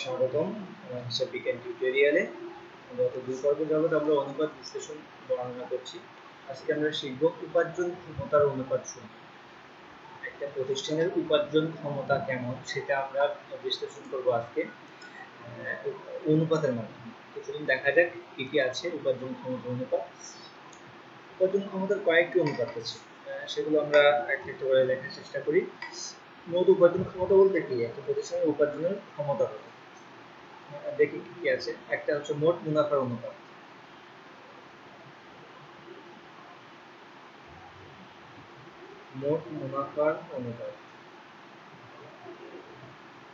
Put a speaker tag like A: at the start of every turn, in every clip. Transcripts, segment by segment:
A: স্বাগতম হিসাব বিজ্ঞান টিউটোরিয়ালে। গত দুই পর্বে যাবত আমরা অনুপাত বিশ্লেষণ বর্ণনা করছি। আজকে আমরা শিখব উপার্জন ক্ষমতার অনুপাত শূন্য। একটা প্রতিষ্ঠানের উপার্জন ক্ষমতা কেমন সেটা আমরা বিশ্লেষণ করব আজকে অনুপাতের মাধ্যমে। তো চলুন দেখা যাক কি কি আছে উপার্জন ক্ষমতার অনুপাত। উপার্জন ক্ষমতার কয়েকটি অনুপাত আছে, সেগুলো আমরা একটা একটা করে লেখার চেষ্টা করি। মোট উপার্জন ক্ষমতা বলতে কি? একটা প্রতিষ্ঠানের উপার্জনের ক্ষমতা হবে। দেখি কি আছে। একটা হচ্ছে মোট মুনাফার অনুপাত। মোট মুনাফার অনুপাত।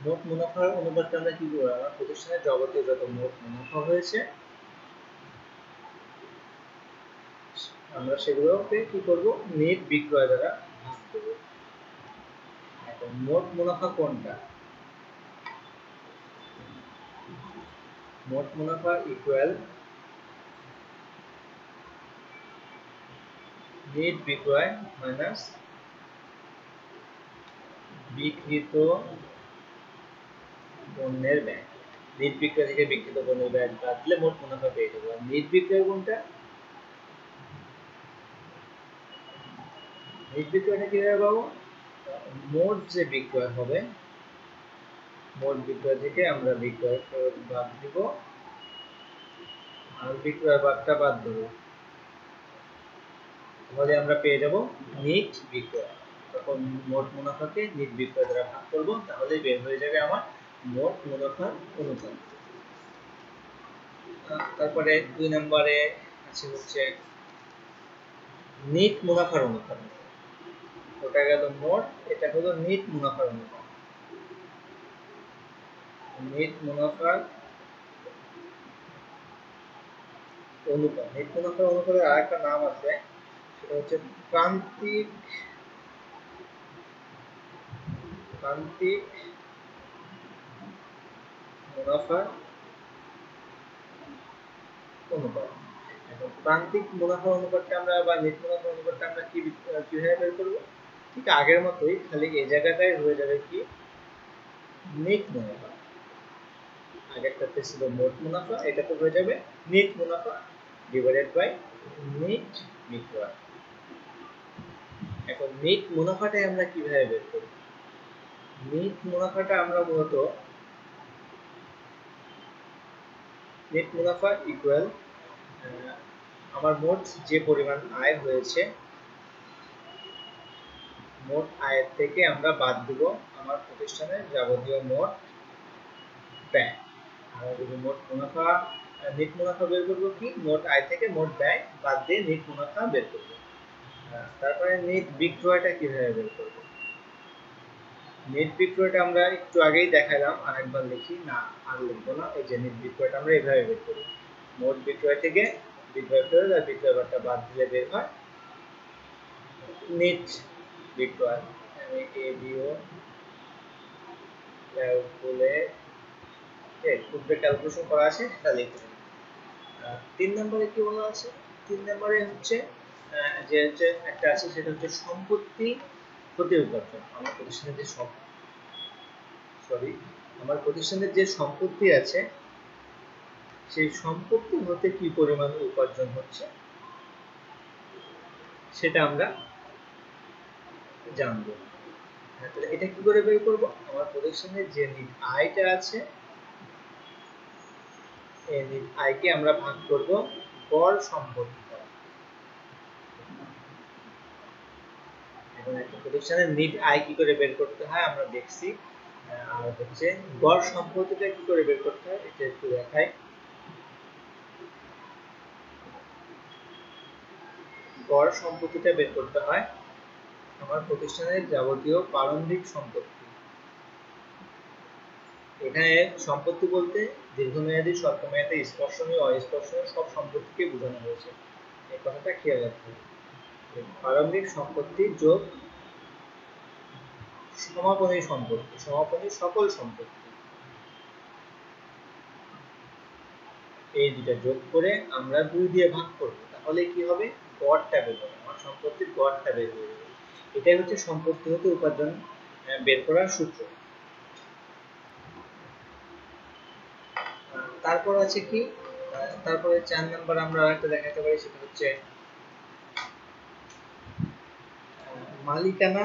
A: মোট মুনাফার অনুপাতটা আমরা কি করব? আমরা প্রতিষ্ঠানের যাবতীয় যত মোট মুনাফা হয়েছে আমরা সেগুলোকে কি করব? নেট বিক্রয় দ্বারা ভাগ করব। এখন মোট মুনাফা কোনটা? মোট মুনাফা ইকুয়াল নেট বিক্রয় মাইনাস বিক্রিত পণ্যের ব্যয়। নেট বিক্রয় থেকে বিক্রিত পণ্যের ব্যয় বাদ দিলে মোট মুনাফা পেয়ে যাবো। আর নেট বিক্রয় কোনটা? নেট বিক্রয়টা কিভাবে পাবো? মোট যে বিক্রয় হবে, মোট বিক্রয় থেকে আমরা বিক্রয় খরচ বাদ দিব আর বিক্রয় বাদটা বাদ দেব, তাহলে আমরা পেয়ে যাব নেট বিক্রয়। তখন মোট মুনাফাকে নেট বিক্রয় দ্বারা ভাগ করব, তাহলে বের হয়ে যাবে আমার মোট মুনাফার অনুপাত। তারপরে 2 নম্বরে আছে হচ্ছে নেট মুনাফার অনুপাত। ওটা গেল মোট, এটা হলো নেট মুনাফার অনুপাত। নেট মুনাফার অনুপাত। নেট মুনাফার অনুপাতের আরেকটা নাম আছে, সেটা হচ্ছে প্রান্তিক মুনাফার অনুপাত। এখন প্রান্তিক মুনাফার অনুপাতটা আমরা বা নেট মুনাফার অনুপাতটা আমরা কিভাবে বের করব? ঠিক আগের মতোই, খালি এই জায়গাটায় হয়ে যাবে কি নেট মুনাফা। আগেরটাতে ছিল মোট মুনাফা, এটাতে হয়ে যাবে নেট মুনাফা ডিভাইডেড বাই নেট বিক্রয়। এখন নেট মুনাফাটাই আমরা কিভাবে বের করব? নেট মুনাফাটা আমরা মূলত নেট মুনাফা ইকুয়াল আমার মোট যে পরিমাণ আয় হয়েছে, মোট আয়ের থেকে আমরা বাদ দিব আমার প্রতিষ্ঠানের যাবতীয় মোট ব্যয়। আমরা যদি মোট মুনাফা নেট মুনাফা বের করব কি? মোট আয় থেকে মোট ব্যয় বাদ দিয়ে নেট মুনাফা বের করব। তারপরে নেট বিক্রয়টা কিভাবে বের করব? নেট বিক্রয়টা আমরা একটু আগেই দেখালাম, আরেকবার লিখি না, আর লিখবো না। এই যে নেট বিক্রয়টা আমরা এভাবে বের করি, মোট বিক্রয় থেকে বিক্রয় খরচ আর বিক্রয় বাট্টা বাদ দিলে বের হয় নেট বিক্রয়। আমি এবিও ক্যালকুলেশন করা আছে সেটা লিখব। 3 নম্বরে কি বলা আছে? 3 নম্বরে হচ্ছে যে একটা আছে, সেটা হচ্ছে সম্পত্তি হতে উপার্জন। আমার প্রতিষ্ঠানের যে সম্পত্তি আছে, সেই সম্পত্তি হতে কি পরিমাণ উপার্জন হচ্ছে সেটা আমরা জানবো। তাহলে এটা কি করে বের করব? আমার প্রতিষ্ঠানের যে নিট আয়টা আছে, এই নিট আয়কে আমরা ভাগ করব গড় সম্পত্তি দ্বারা। এখন একটা প্রতিষ্ঠানের নিট আয় কি করে বের করতে হয় আমরা দেখছি, আর হচ্ছে গড় সম্পত্তিটা কি করে বের করতে হয় এটা একটু দেখাই। গড় সম্পত্তিটা বের করতে হয় আমার প্রতিষ্ঠানের যাবতীয় প্রারম্ভিক সম্পত্তি। এখানে সম্পত্তি বলতে দীর্ঘমেয়াদী, স্বল্পমেয়াদী, স্পর্শনীয়, অস্পর্শনীয় সব সম্পত্তিকে বোঝানো হয়েছে। এই কথাটা খেয়াল রাখতে হবে। প্রারম্ভিক সম্পত্তি যোগ সমাপনী সম্পত্তি, সমাপনী সকল সম্পত্তি, এই দুটা যোগ করে আমরা 2 দিয়ে ভাগ করব, তাহলে কি হবে? গড়টা বের হবে, আমার সম্পত্তির গড়টা বের হয়ে যাবে। এটাই হচ্ছে সম্পত্তি হতে উপার্জন বের করার সূত্র। তারপর আছে কি, তারপরে 4 নাম্বার আমরা আরেকটা দেখাতে পারি, সেটা হচ্ছে মালিকানা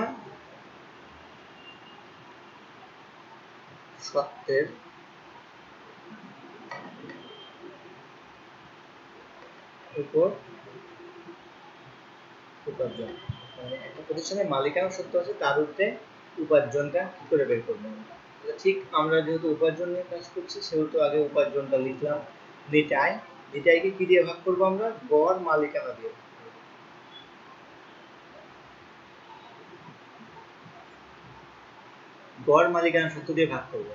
A: সত্ত্বের উপর উপার্জন। মানে একটা প্রতিষ্ঠানের মালিকানা সত্ত্ব আছে, তার উপরে উপার্জনটা কি করে বের করবো। ঠিক আমরা যেহেতু উপার্জন নিয়ে কাজ করছি, সেহেতু আগে উপার্জনটা লিখলাম নেট আয়। নেট আয়কে কি দিয়ে ভাগ করবো আমরা? গড় মালিকানা দিয়ে। গড় মালিকানা সত্ত্ব দিয়ে ভাগ করব।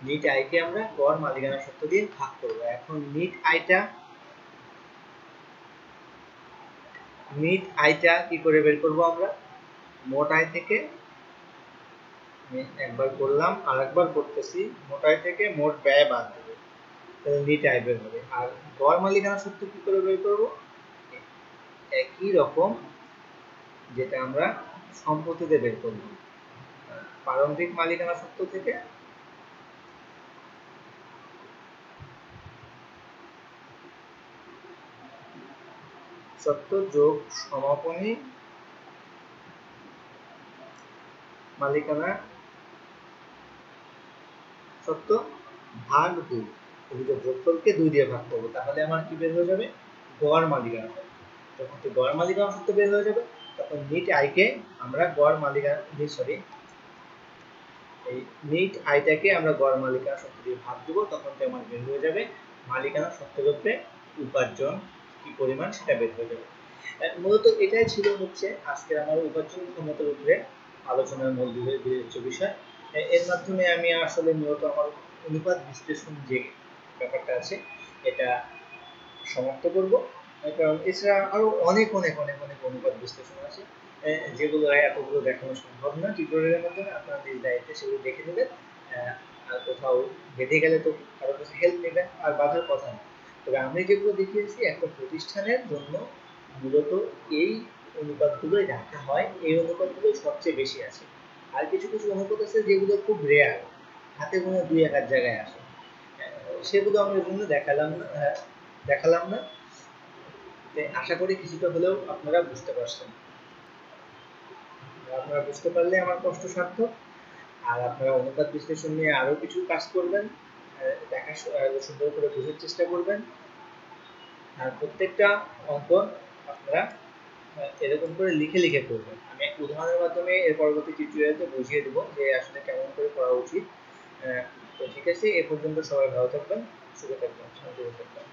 A: নিট আয়কে আমরা গড় মালিকানা সত্ত্ব দিয়ে ভাগ করব। এখন নিট আয়টা কি করে বের করব আমরা? মোট আয় থেকে, একবার করলাম আর একবার করতেছি, মোট আয় থেকে মোট ব্যয় বাদ দেব, তাহলে নিট আয় বের হবে। আর গড় মালিকানা সত্ত্ব কি করে বের করব? একই রকম যেটা আমরা সম্পত্তিতে বের করব, প্রারম্ভিক মালিকানা সত্ত্ব থেকে সত্ত্ব যোগ সমাপনী মালিকানা সত্ত্ব ভাগ 2। যোগফলকে 2 দিয়ে ভাগ করবো, তাহলে আমার কি বের হয়ে যাবে? গড় মালিকানা সত্ত্ব। যখন গড় মালিকানা সত্ত্ব বের হয়ে যাবে, তখন নিট আয়কে আমরা গড় মালিকানা এই নিট আয়টাকে আমরা গড় মালিকানা সত্ত্ব দিয়ে ভাগ দেবো, তখন আমার বের হয়ে যাবে মালিকানা সত্ত্বের উপরে উপার্জন কি পরিমাণ, সেটা বের হয়ে যাবে। মূলত এটাই ছিল হচ্ছে আজকের আমার উপার্জন ক্ষমতার উপরে আলোচনার মূল বিষয়। এর মাধ্যমে আমি আসলে মূলত আমার অনুপাত বিশ্লেষণ যে ব্যাপারটা আছে এটা সমাপ্ত করব। কারণ এছাড়া আরো অনেক অনেক অনেক অনেক অনুপাত বিশ্লেষণ আছে, যেগুলো এতগুলো দেখানো সম্ভব না টিউটোরিয়ালের মাধ্যমে। আপনারা নিজ দায়িত্বে সেগুলো দেখে নেবেন, আর কোথাও বেঁধে গেলে তো কারো কাছে হেল্প নেবেন, আর বাধার কথা না। তবে আমি যেগুলো দেখিয়েছি একটা প্রতিষ্ঠানের জন্য মূলত এই অনুপাতগুলোই রাখা হয়, এই অনুপাতগুলো সবচেয়ে বেশি আছে। আর কিছু কিছু অনুপাত আছে যেগুলো খুব রেয়ার, হাতে গোনা 2-1 জায়গায় আসে, সেগুলো আমরা এর জন্য দেখালাম না। আশা করি কিছুটা হলেও আপনারা বুঝতে পারছেন। আপনারা বুঝতে পারলে আমার কষ্ট সার্থক। আর আপনারা অনুপাত বিশ্লেষণ নিয়ে আরো কিছু কাজ করবেন, দেখা সুন্দর করে বোঝার চেষ্টা করবেন। আর প্রত্যেকটা অঙ্ক আপনারা এরকম করে লিখে লিখে করবেন। আমি এক উদাহরণের মাধ্যমে এর পরবর্তী টিউটোরিয়ালে বুঝিয়ে দেবো যে আসলে কেমন করে করা উচিত। তো ঠিক আছে, এ পর্যন্ত সবাই ভালো থাকবেন, সুখে থাকবেন, শান্তিতে থাকবেন।